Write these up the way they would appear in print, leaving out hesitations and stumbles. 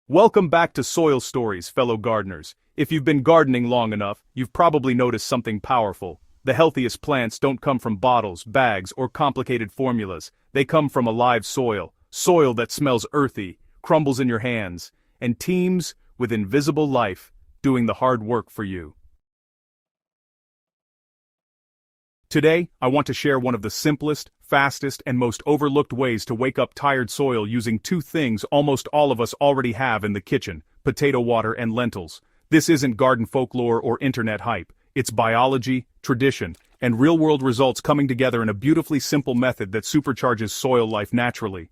Welcome back to Soil Stories, fellow gardeners. If you've been gardening long enough, you've probably noticed something powerful. The healthiest plants don't come from bottles, bags, or complicated formulas. They come from alive soil, soil that smells earthy, crumbles in your hands, and teems with invisible life, doing the hard work for you. Today, I want to share one of the simplest, fastest, and most overlooked ways to wake up tired soil using two things almost all of us already have in the kitchen: potato water and lentils. This isn't garden folklore or internet hype. It's biology, tradition, and real-world results coming together in a beautifully simple method that supercharges soil life naturally.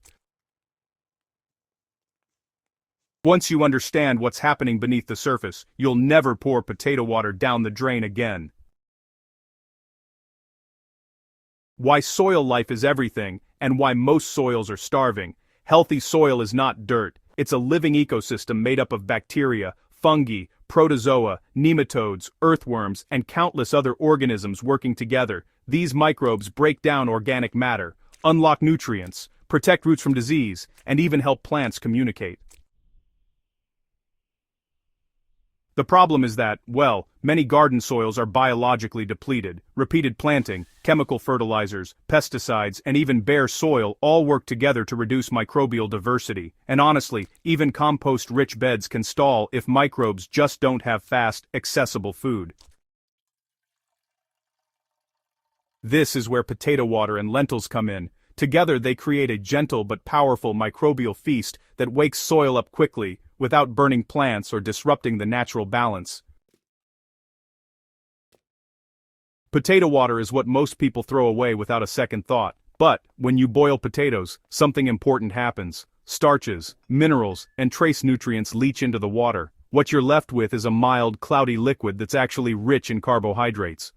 Once you understand what's happening beneath the surface, you'll never pour potato water down the drain again. Why soil life is everything, and why most soils are starving. Healthy soil is not dirt, it's a living ecosystem made up of bacteria, fungi, protozoa, nematodes, earthworms, and countless other organisms working together. These microbes break down organic matter, unlock nutrients, protect roots from disease, and even help plants communicate. The problem is that, well, many garden soils are biologically depleted. Repeated planting, chemical fertilizers, pesticides, and even bare soil all work together to reduce microbial diversity. And honestly, even compost-rich beds can stall if microbes just don't have fast, accessible food. This is where potato water and lentils come in. Together they create a gentle but powerful microbial feast that wakes soil up quickly, without burning plants or disrupting the natural balance. Potato water is what most people throw away without a second thought. But, when you boil potatoes, something important happens. Starches, minerals, and trace nutrients leach into the water. What you're left with is a mild, cloudy liquid that's actually rich in carbohydrates.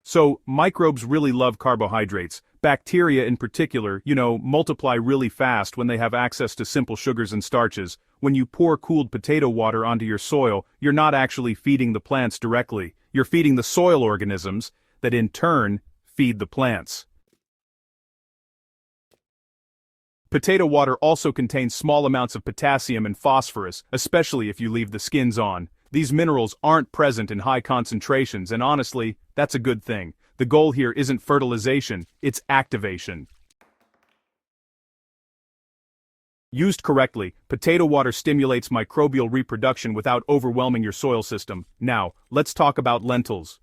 So, microbes really love carbohydrates. Bacteria in particular, multiply really fast when they have access to simple sugars and starches. When you pour cooled potato water onto your soil, you're not actually feeding the plants directly. You're feeding the soil organisms that in turn feed the plants. Potato water also contains small amounts of potassium and phosphorus, especially if you leave the skins on. These minerals aren't present in high concentrations, and honestly, that's a good thing. The goal here isn't fertilization, it's activation. Used correctly, potato water stimulates microbial reproduction without overwhelming your soil system. Now, let's talk about lentils.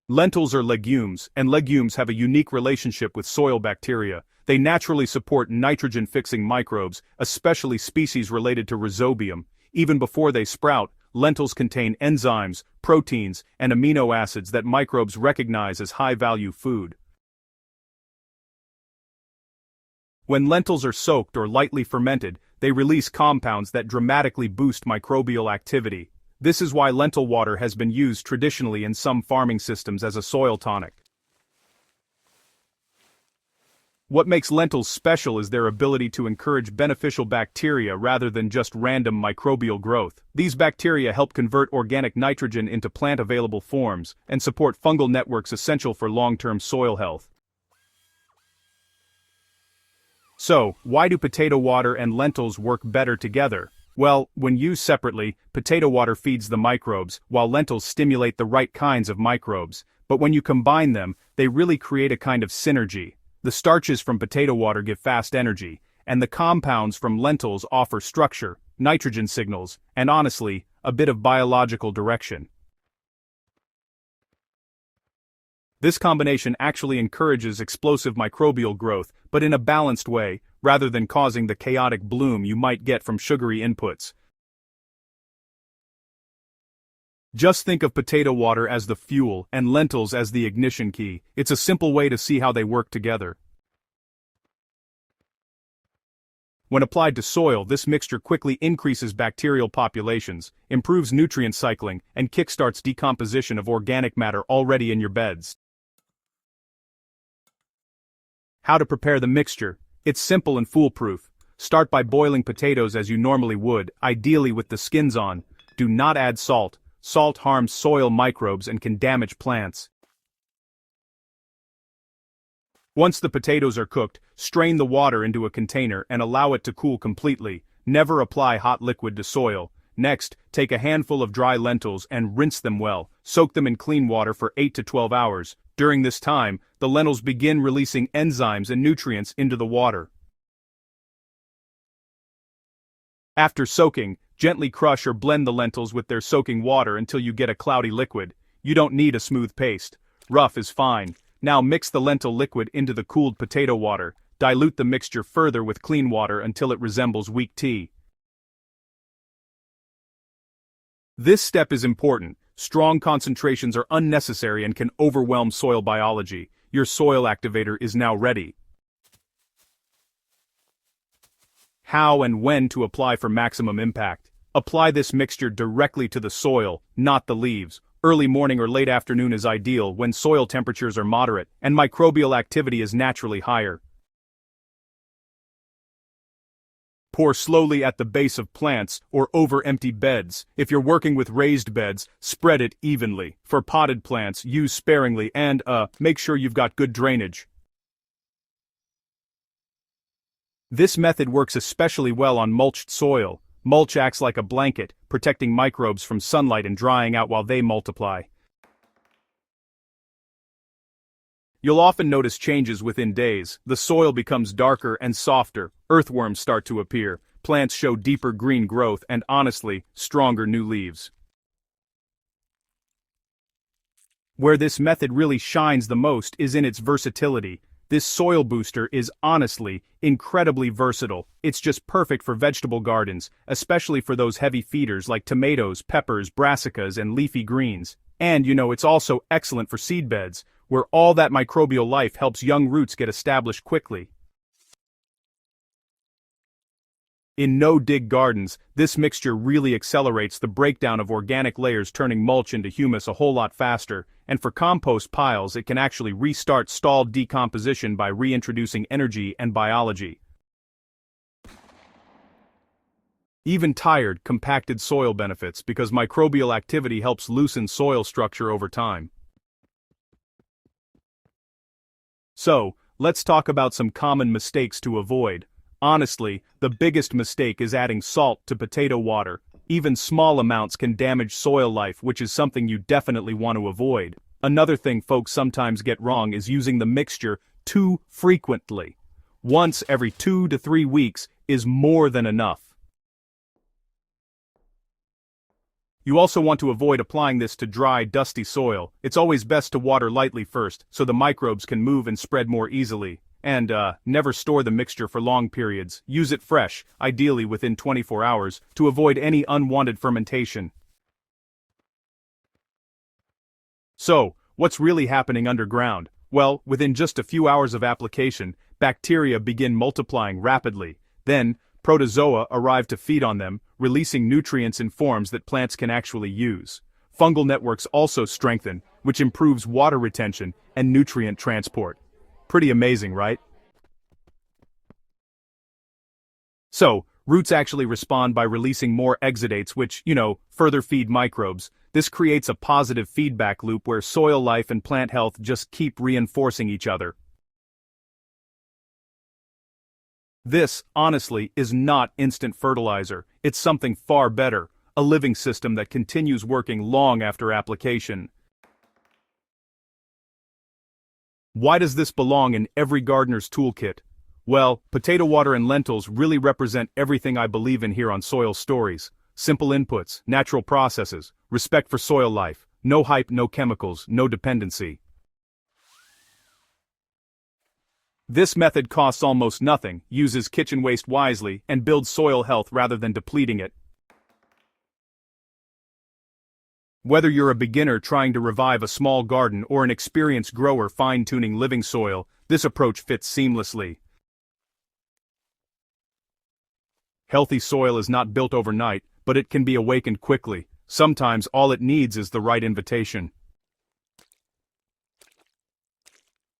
Lentils are legumes, and legumes have a unique relationship with soil bacteria. They naturally support nitrogen-fixing microbes, especially species related to rhizobium. Even before they sprout, lentils contain enzymes, proteins, and amino acids that microbes recognize as high-value food. When lentils are soaked or lightly fermented, they release compounds that dramatically boost microbial activity. This is why lentil water has been used traditionally in some farming systems as a soil tonic. What makes lentils special is their ability to encourage beneficial bacteria rather than just random microbial growth. These bacteria help convert organic nitrogen into plant-available forms and support fungal networks essential for long-term soil health. So, why do potato water and lentils work better together? Well, when used separately, potato water feeds the microbes, while lentils stimulate the right kinds of microbes. But when you combine them, they really create a kind of synergy. The starches from potato water give fast energy, and the compounds from lentils offer structure, nitrogen signals, and honestly, a bit of biological direction. This combination actually encourages explosive microbial growth, but in a balanced way, rather than causing the chaotic bloom you might get from sugary inputs. Just think of potato water as the fuel and lentils as the ignition key. It's a simple way to see how they work together. When applied to soil, this mixture quickly increases bacterial populations, improves nutrient cycling, and kickstarts decomposition of organic matter already in your beds. How to prepare the mixture? It's simple and foolproof. Start by boiling potatoes as you normally would, ideally with the skins on. Do not add salt. Salt harms soil microbes and can damage plants. Once the potatoes are cooked, strain the water into a container and allow it to cool completely. Never apply hot liquid to soil. Next, take a handful of dry lentils and rinse them well. Soak them in clean water for 8 to 12 hours. During this time, the lentils begin releasing enzymes and nutrients into the water. After soaking, gently crush or blend the lentils with their soaking water until you get a cloudy liquid. You don't need a smooth paste. Rough is fine. Now mix the lentil liquid into the cooled potato water. Dilute the mixture further with clean water until it resembles weak tea. This step is important. Strong concentrations are unnecessary and can overwhelm soil biology. Your soil activator is now ready. How and when to apply for maximum impact. Apply this mixture directly to the soil, not the leaves. Early morning or late afternoon is ideal when soil temperatures are moderate and microbial activity is naturally higher. Pour slowly at the base of plants or over empty beds. If you're working with raised beds, spread it evenly. For potted plants, use sparingly and, make sure you've got good drainage. This method works especially well on mulched soil. Mulch acts like a blanket, protecting microbes from sunlight and drying out while they multiply. You'll often notice changes within days. The soil becomes darker and softer, earthworms start to appear, plants show deeper green growth and, honestly, stronger new leaves. Where this method really shines the most is in its versatility. This soil booster is, honestly, incredibly versatile. It's just perfect for vegetable gardens, especially for those heavy feeders like tomatoes, peppers, brassicas, and leafy greens. And, it's also excellent for seed beds, where all that microbial life helps young roots get established quickly. In no-dig gardens, this mixture really accelerates the breakdown of organic layers, turning mulch into humus a whole lot faster, and for compost piles it can actually restart stalled decomposition by reintroducing energy and biology. Even tired, compacted soil benefits because microbial activity helps loosen soil structure over time. So, let's talk about some common mistakes to avoid. Honestly, the biggest mistake is adding salt to potato water. Even small amounts can damage soil life, which is something you definitely want to avoid. Another thing folks sometimes get wrong is using the mixture too frequently. Once every 2 to 3 weeks is more than enough. You also want to avoid applying this to dry, dusty soil. It's always best to water lightly first, so the microbes can move and spread more easily. And, never store the mixture for long periods. Use it fresh, ideally within 24 hours, to avoid any unwanted fermentation. So, what's really happening underground? Well, within just a few hours of application, bacteria begin multiplying rapidly. Then, protozoa arrive to feed on them, releasing nutrients in forms that plants can actually use. Fungal networks also strengthen, which improves water retention and nutrient transport. Pretty amazing, right? So, roots actually respond by releasing more exudates which, further feed microbes. This creates a positive feedback loop where soil life and plant health just keep reinforcing each other. This, honestly, is not instant fertilizer. It's something far better, a living system that continues working long after application. Why does this belong in every gardener's toolkit? Well, potato water and lentils really represent everything I believe in here on Soil Stories. Simple inputs, natural processes, respect for soil life, no hype, no chemicals, no dependency. This method costs almost nothing, uses kitchen waste wisely, and builds soil health rather than depleting it. Whether you're a beginner trying to revive a small garden or an experienced grower fine-tuning living soil, this approach fits seamlessly. Healthy soil is not built overnight, but it can be awakened quickly. Sometimes all it needs is the right invitation.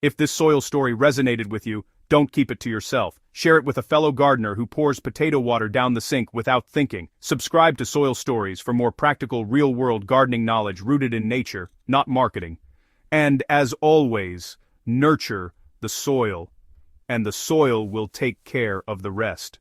If this soil story resonated with you, don't keep it to yourself. Share it with a fellow gardener who pours potato water down the sink without thinking. Subscribe to Soil Stories for more practical, real-world gardening knowledge rooted in nature, not marketing. And as always, nurture, the soil, and the soil will take care of the rest.